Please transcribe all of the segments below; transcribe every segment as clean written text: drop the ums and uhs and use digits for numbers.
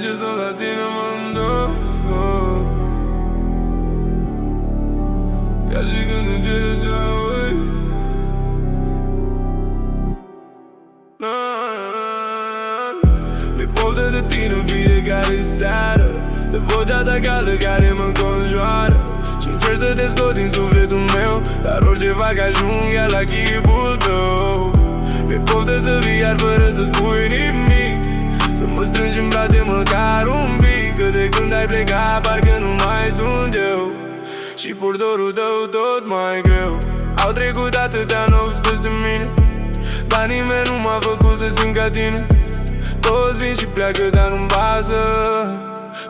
ce tot la tine mă întorc. Ca și când încerci să uit. Mi poftă de tine în fiecare seară, de vocea ta caldă care mă conjoară. Și încerc să te scot din sufletul meu, dar orice fac ajung iar la chipul tău. Mi poftă să vii iar fără să spui nimic, să mă strângi în brațe măcar un pic, că de când ai plecat parcă nu mai sunt eu. Și purdorul tău tot mai greu. Au trecut atâtea nopți peste mine, dar nimeni nu m-a făcut să simt ca tine. Toți vin și pleacă, dar nu-mi pasă.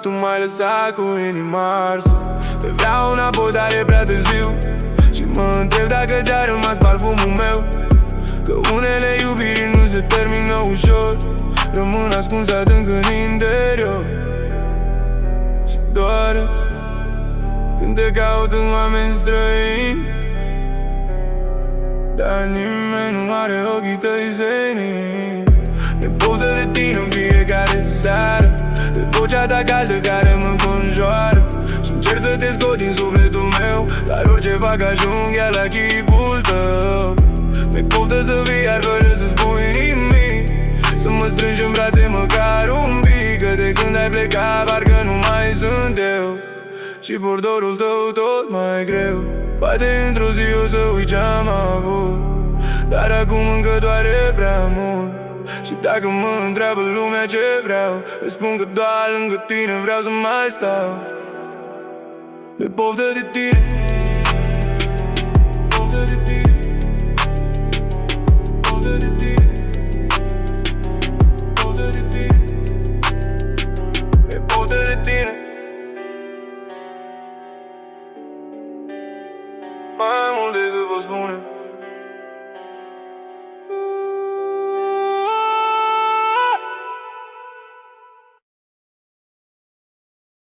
Tu m-ai lăsat cu inima arsă. Te vreau înapoi, dar e prea târziu. Și mă întreb dacă ți-a rămas parfumul meu, că unele iubiri nu se termină ușor, rămân ascuns adânc în interior. Și doare când te caut în oameni străini, dar nimeni nu are ochii tăi senin. Mi poftă de tine în fiecare seară, de vocea ta caldă care mă conjoară. Și încerc să te scot din sufletul meu, dar orice fac ajung iar la chipul tău. Mi poftă să vii iar fără să spui nimic, să mă strângi în brațe măcar un pic, că de când ai plecat parcă nu mai sunt eu. Și purdorul tău tot mai greu. Poate într-o zi o să uit ce-am avut, dar acum încă doare prea mult. Și dacă mă întreabă lumea ce vreau, îți spun că doar lângă tine vreau să mai stau. Mi poftă de tine, poftă de tine, poftă de tine, poftă de tine, mi poftă de tine. Mai mult decât pot spune.